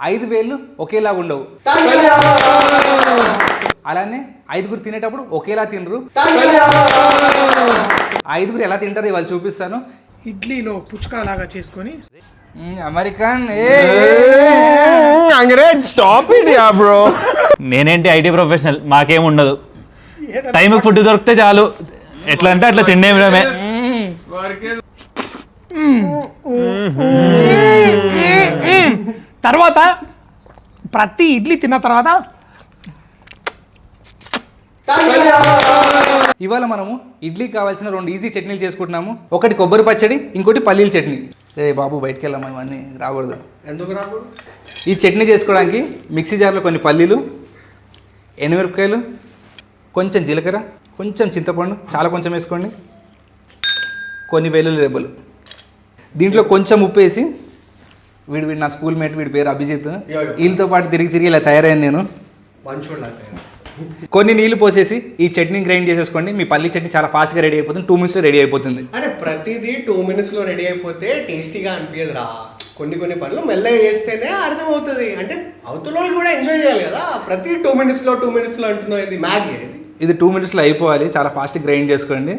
5 వేళ్ళు ఒకేలా ఉండవు. అలానే 5గురు తినేటప్పుడు ఒకేలా తినరు. 5గురు ఎలా తింటారు ఇవాళ చూపిస్తాను. ఇడ్లీలో పుచ్చుకా లాగా చేసుకొని American stop it yeah bro. నేనేంటి ఐటీ ప్రొఫెషనల్, మాకేం ఉండదు. టైంకి ఫుడ్ దొరికితే చాలు, ఎట్లా అంటే అట్లా తిండేమే. తర్వాత ప్రతి ఇడ్లీ తిన్న తర్వాత ఇవాళ మనము ఇడ్లీకి కావాల్సిన 2 ఈజీ చట్నీలు చేసుకుంటున్నాము. ఒకటి కొబ్బరి పచ్చడి, ఇంకోటి పల్లీల చట్నీ. బాబు బయటకు వెళ్ళాము, ఇవన్నీ రాకూడదు. ఎందుకు రాకూడదు? ఈ చట్నీ చేసుకోవడానికి మిక్సీ జార్లో కొన్ని పల్లీలు, ఎండుమిరపకాయలు, కొంచెం జీలకర్ర, కొంచెం చింతపండు, చాలా కొంచెం వేసుకోండి, కొన్ని వెల్లుల్లి రెబ్బలు. దీంట్లో కొంచెం ఉప్పు వేసి, వీడు నా స్కూల్ మేట్, వీడి పేరు అభిజిత్, వీళ్ళతో పాటు తిరిగి ఇలా తయారయ్యాను నేను. కొన్ని నీళ్లు పోసేసి ఈ చట్నీ గ్రైండ్ చేసేసుకోండి. మీ పల్లి చట్నీ చాలా ఫాస్ట్గా రెడీ అయిపోతుంది, 2 minutesలో రెడీ అయిపోతుంది. అరే ప్రతిదీ 2 minutesలో రెడీ అయిపోతే టేస్టీగా అనిపించదురా. కొన్ని పనులు మెల్లగా చేస్తేనే అర్థమవుతుంది. అంటే అవతల వాళ్ళు కూడా ఎంజాయ్ చేయాలి కదా. ప్రతి 2 minutesలో అంటున్నావు, ఇది మ్యాగీ. ఇది 2 minutesలో అయిపోవాలి, చాలా ఫాస్ట్గా గ్రైండ్ చేసుకోండి.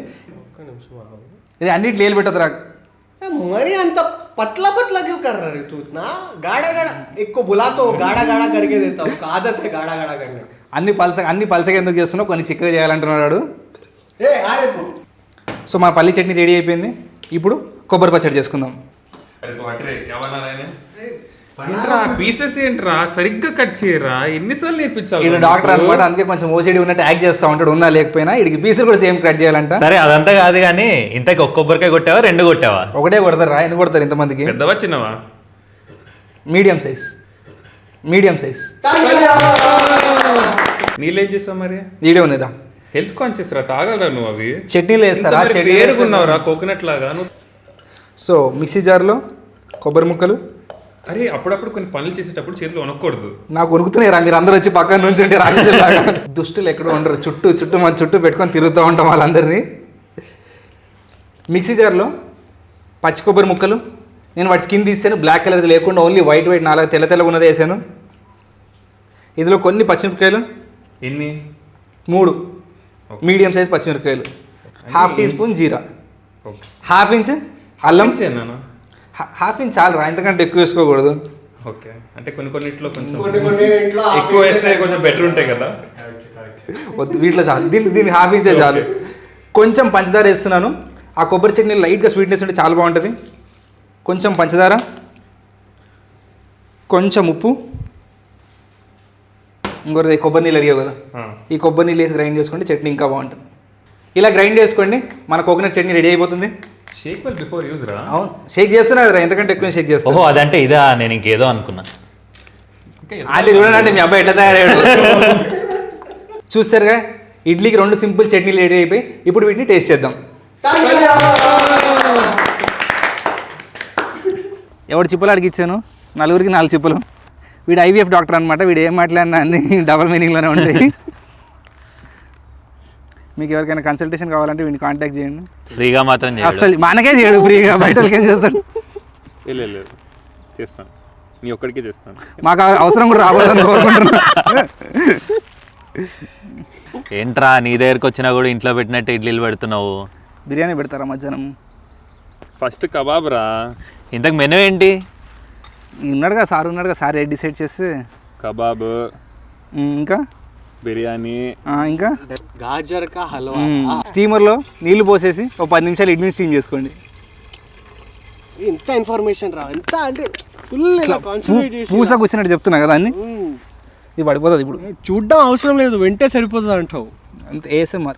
ఇది అన్నిటి లేలు పెట్టదురా. మరి అంత పतला क्यों कर रहे तू इतना गाढ़ा ఎక్కువ బులాతో గాఢా करके देता हूं, आदत है गाढ़ा करने. అన్ని పలసగా ఎందుకు చేస్తున్నావు, కొన్ని చిక్కగా చేయాలంటున్నాడు. సో మన పల్లి చట్నీ రెడీ అయిపోయింది. ఇప్పుడు కొబ్బరి పచ్చడి చేసుకుందాం. పీసెస్ ఏంట్రా, సరిగ్గా కట్ చేయరా, ఎన్నిసార్లు నేర్పించాలి. వీడు డాక్టర్ అనమాట, అందుకే కొంచెం ఓసిడి ఉన్నట్టు యాక్ట్ చేస్తూ ఉంటాడు. ఉన్నా లేకపోయినా వీడికి పీసులు కూడా సేమ్ కట్ చేయాలంట. సరే అదంతా కాదు కానీ, ఇంతకు ఒక్క కొబ్బరికాయ కొట్టావా, 2 కొట్టావా? ఒకటే కొడతారు. ఎన్ని కొడతారు ఇంతమందికి? పెద్దవా చిన్నవా? Medium size. నీళ్ళేం చేస్తావు మరి? వీడియో ఉన్నదా? హెల్త్ కాన్షియస్ రా, తాగలరా నువ్వు అవి? చట్నీలు వేస్తారా? పేరుకున్నావురా కోకోనట్ లాగా. సో మిక్సీ జార్లో కొబ్బరి ముక్కలు. అరే అప్పుడప్పుడు కొన్ని పనులు చేసేటప్పుడు చేతులు వణకూడదు. నాకు వణుకుతున్నాయిరా, మీరు అందరూ వచ్చి పక్కన నుంచి ఉంటే రాజేలాగా. దుష్టులు ఎక్కడో ఉండరు, చుట్టూ పెట్టుకొని తిరుగుతూ ఉంటాం వాళ్ళందరినీ. మిక్సీ జార్లో పచ్చి కొబ్బరి ముక్కలు, నేను వాటి స్కిన్ తీసాను, బ్లాక్ కలర్ది లేకుండా ఓన్లీ వైట్ 4 తెల్లగా ఉన్నది వేసాను. ఇందులో కొన్ని పచ్చిమిరపకాయలు, ఎన్ని? 3 మీడియం సైజ్ పచ్చిమిరపకాయలు, 1/2 teaspoon జీరా, 1/2 inch అల్లం. 1/2 inch చాలు, ఇంతకంటే ఎక్కువ వేసుకోకూడదు. ఓకే, అంటే కొన్నిట్లో కొంచెం కొన్నింట్లో ఎక్కువ వేస్తే కొంచెం బెటర్ ఉంటాయి కదా. వీటిలో చాలు, దీన్ని 1/2 inch చాలు. కొంచెం పంచదార వేస్తున్నాను. ఆ కొబ్బరి చట్నీ లైట్గా స్వీట్నెస్ ఉంటే చాలా బాగుంటుంది. కొంచెం పంచదార, కొంచెం ఉప్పు, ఇంకోటి కొబ్బరి నీళ్ళు అడిగావు కదా, ఈ కొబ్బరి నీళ్ళు వేసి గ్రైండ్ చేసుకుంటే చట్నీ ఇంకా బాగుంటుంది. ఇలా గ్రైండ్ చేసుకోండి, మన కోకోనట్ చట్నీ రెడీ అయిపోతుంది. షేక్ వెల్ బిఫోర్ యూజ్ రా. అవును, షేక్ చేస్తున్నా కదా, ఎంతకంటే ఎక్కువ షేక్ చేస్తాను. ఓహో అదంటే ఇదా, నేను ఇంకేదో అనుకున్నా. అంటే చూడండి మీ అబ్బాయి ఎట్లా తయారయ్యాడు. చూస్తారుగా, ఇడ్లీకి 2 సింపుల్ చట్నీలు రెడీ అయిపోయి. ఇప్పుడు వీటిని టేస్ట్ చేద్దాం. ఎవడు చిప్పులు అడిగిచ్చాను, 4గురికి 4 చిప్పులు. వీడు IVF డాక్టర్ అనమాట, వీడు ఏం మాట్లాడినా అన్ని డబల్ మీనింగ్లోనే ఉంటాయి. మీకు ఎవరికైనా కన్సల్టేషన్ కావాలంటే వీడిని కాంటాక్ట్ చేయండి. ఫ్రీగా మాత్రం అసలు మనకే చేయడు, ఫ్రీగా బయట వాళ్ళకి ఏం చేస్తాడు. లేదు చేస్తాను, నీ ఒక్కడికే చేస్తాను. మాకు అవసరం కూడా రాకూడదని కోరుకుంటున్నా. ఏంట్రా నీ దగ్గరకు వచ్చినా కూడా ఇంట్లో పెట్టినట్టు ఇడ్లీలు పెడుతున్నావు? బిర్యానీ పెడతారా మధ్యాహ్నం? ఫస్ట్ కబాబ్ రా. ఇంతకు మెనూ ఏంటి? ఉన్నాడుగా సార్ డిసైడ్ చేస్తే కబాబ్, ఇంకా బిర్యానీ, ఇంకా గాజర్ కా హల్వా. స్టీమర్లో నీళ్లు పోసేసి ఒక 10 నిమిషాలు ఇడ్లీ స్టీమ్ చేసుకోండి. ఇంత ఇన్ఫర్మేషన్ రా, ఎంత అంటే ఫుల్ కాన్సంట్రేట్ చేసి పూస కూర్చున్నట్టు చెప్తున్నా కదా అన్ని. ఇది పడిపోతుంది. ఇప్పుడు చూడడం అవసరం లేదు, వెంటే సరిపోతుంది అంటావు. అంత ASMR.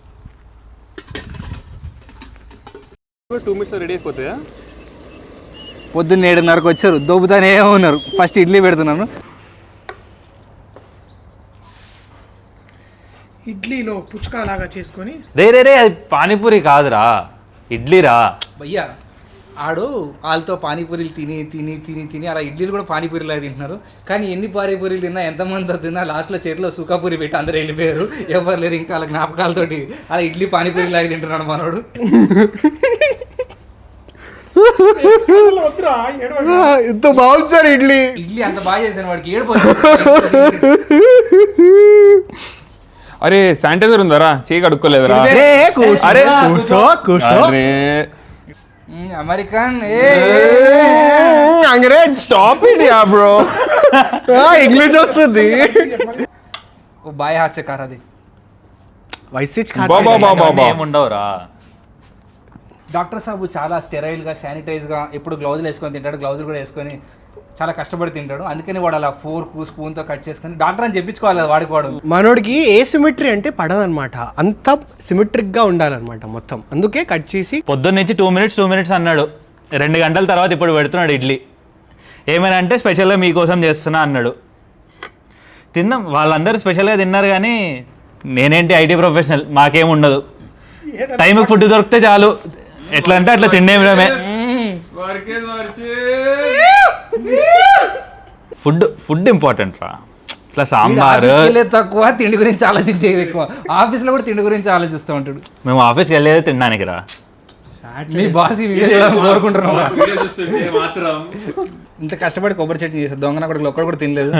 2 minutes ready అయిపోతాయా? పొద్దున్న 7:30కి వచ్చారు, దోపుతానే ఉన్నారు. ఫస్ట్ ఇడ్లీ పెడుతున్నాను. ఇడ్లీలో పుచ్చుకా లాగా చేసుకొని రే అది పానీపూరి కాదురా, ఇడ్లీరా భయ్యా. ఆడు వాళ్ళతో పానీపూరీలు తిని అలా ఇడ్లీలు కూడా పానీపూరిలాగా తింటున్నారు. కానీ ఎన్ని పానీపూరీలు తిన్నా, ఎంతమందితో తిన్నా, లాస్ట్లో చేతిలో సుఖాపూరి పెట్టి అందరూ వెళ్ళిపోయారు. ఎవరు లేరు ఇంకా అలా జ్ఞాపకాలతోటి. అలా ఇడ్లీ పానీపూరిలాగా తింటున్నాడు మనోడు. వద్దురా ఎంత బాగుంది సార్ ఇడ్లీ. ఇడ్లీ అంత బాగా చేశాను వాడికి ఏడుపు అరే శానిటైజర్ ఉందరా, చేయి కడుక్కోలేదురా. అరే కూర్చో కూర్చో. American Angrez stop it yeah bro. English వస్తుంది. ఓ బాయ్ హాస్యకార్ అది. వైసిచ్ ఏముండవురా. డాక్టర్ సాబు చాలా స్టెరైల్గా శానిటైజ్గా ఎప్పుడు గ్లౌజులు వేసుకొని తింటాడు, గ్లౌజులు కూడా వేసుకొని చాలా కష్టపడి తింటాడు. అందుకని వాడు అలా ఫోర్కు స్పూన్తో కట్ చేసుకొని డాక్టర్ అని చెప్పించుకోవాలి వాడికి. వాడు మనోడికి ఏ సిమెట్రీ అంటే పడదనమాట, అంత సిమెట్రిక్ గా ఉండాలన్నమాట మొత్తం. అందుకే కట్ చేసి పొద్దున్న నుంచి 2 minutes అన్నాడు. 2 గంటల తర్వాత ఇప్పుడు పెడుతున్నాడు ఇడ్లీ. ఏమైనా అంటే స్పెషల్గా మీకోసం చేస్తున్నా అన్నాడు. తిందాం, వాళ్ళందరూ స్పెషల్గా తిన్నారు కానీ నేనేంటి ఐటీ ప్రొఫెషనల్, మాకేం ఉండదు. టైంకి ఫుడ్ దొరికితే చాలు, ఎట్లా అంటే అట్లా తిండేమిడమే. ఫుడ్ ఇంపార్టెంట్ రా. ఇట్లా సాంబార్ తక్కువ, తిండి గురించి ఆలోచించేది ఎక్కువ. ఆఫీస్లో కూడా తిండి గురించి ఆలోచిస్తూ ఉంటాడు. మేము ఆఫీస్కి వెళ్ళేది తినడానికి రా. మీ బాస్ ఈ వీడియో కోరుకుంటున్నాం. మాత్రం ఇంత కష్టపడి కొబ్బరి చట్నీ చేస్తారు, దొంగన కూడా ఒక్కడు కూడా తినలేదు.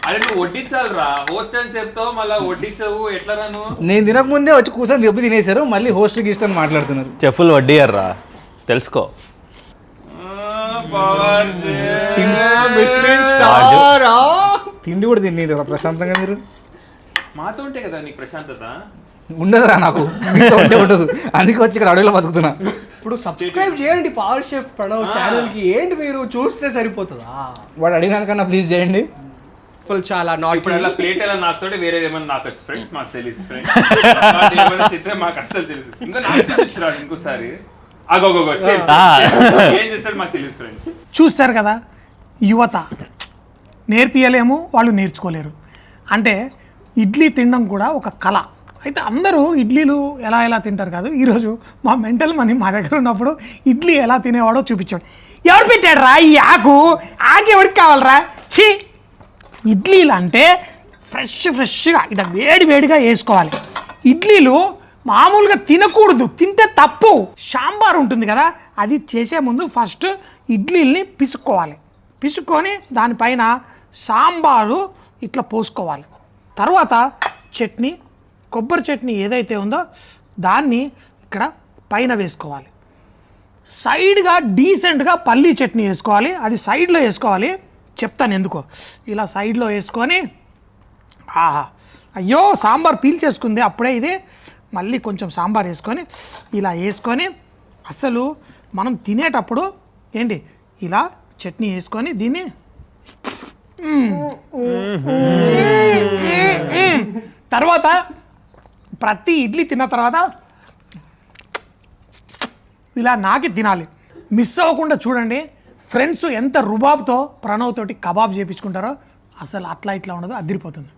అరే నువ్వు వడ్డించాలిరా, హోస్ట్ అని చెప్తావు మళ్ళీ వడ్డించవు, ఎట్లా రాను? నేను తినక ముందే వచ్చి కూర్చొని దెబ్బ తినేశారు, మళ్ళీ హోస్ట్కి ఇష్టం మాట్లాడుతున్నారు. చెప్పులు వడ్డీయర్రా, తెలుసుకో. తిండి కూడా తినేరు ప్రశాంతంగా మీరు. మాతో ఉంటే కదా నీకు ప్రశాంతత. ఉండదురా నాకు, మీతో ఉంటే ఉండదు. అందుకే వచ్చి ఇక్కడ అడవిలో బతుకుతున్నా. ఇప్పుడు సబ్స్క్రైబ్ చేయండి పవర్ షెఫ్ ప్రణవ్ ఛానల్ కి. ఏంటి మీరు చూస్తే సరిపోతుందా? వాడు అడిగినాకన్నా ప్లీజ్ చేయండి. చాలా ఇప్పుడు అలా ప్లేట్ ఎలా నాకుతోటి వేరే ఏమన్నా నాకు వచ్చి ఫ్రెండ్స్ మాకు తెలుసు ఫ్రెండ్స్ ఏమైనా చిత్రం మాకు అస్సలు తెలుసు. ఇంకా నాకు చూసిరాడు ఇంకోసారి ఏం చేస్తాడు మాకు తెలుసు ఫ్రెండ్స్. చూస్తారు కదా, యువత నేర్పియలేము, వాళ్ళు నేర్చుకోలేరు. అంటే ఇడ్లీ తినడం కూడా ఒక కళ. అయితే అందరూ ఇడ్లీలు ఎలా తింటారు కాదు. ఈరోజు మా మెంటల్ మనీ మా దగ్గర ఉన్నప్పుడు ఇడ్లీ ఎలా తినేవాడో చూపించాడు. ఎవరు పెట్టాడు రా ఈ ఆకు ఎవరికి కావాలరా? ఛీ, ఇడ్లీలు అంటే ఫ్రెష్గా ఇట్లా వేడిగా వేసుకోవాలి. ఇడ్లీలు మామూలుగా తినకూడదు, తింటే తప్పు. సాంబార్ ఉంటుంది కదా, అది చేసే ముందు ఫస్ట్ ఇడ్లీల్ని పిసుక్కోవాలి. పిసుక్కొని దానిపైన సాంబారు ఇట్లా పోసుకోవాలి. తర్వాత చట్నీ, కొబ్బరి చట్నీ ఏదైతే ఉందో దాన్ని ఇక్కడ పైన వేసుకోవాలి. సైడ్గా డీసెంట్గా పల్లీ చట్నీ వేసుకోవాలి. అది సైడ్లో వేసుకోవాలి, చెప్తాను ఎందుకో. ఇలా సైడ్లో వేసుకొని, ఆహా అయ్యో సాంబార్ పీల్చేసుకుంది అప్పుడే. ఇది మళ్ళీ కొంచెం సాంబార్ వేసుకొని ఇలా వేసుకొని, అసలు మనం తినేటప్పుడు ఏంటి ఇలా చట్నీ వేసుకొని దీన్ని తర్వాత ప్రతి ఇడ్లీ తిన్న తర్వాత ఇలా నాకి తినాలి. మిస్ అవ్వకుండా చూడండి. ఫ్రెండ్స్ ఎంత రుబాబ్తో ప్రణవ్ తోటి కబాబ్ చేయించుకుంటారో, అసలు అట్లా ఇట్లా ఉండదు, అదిరిపోతుంది.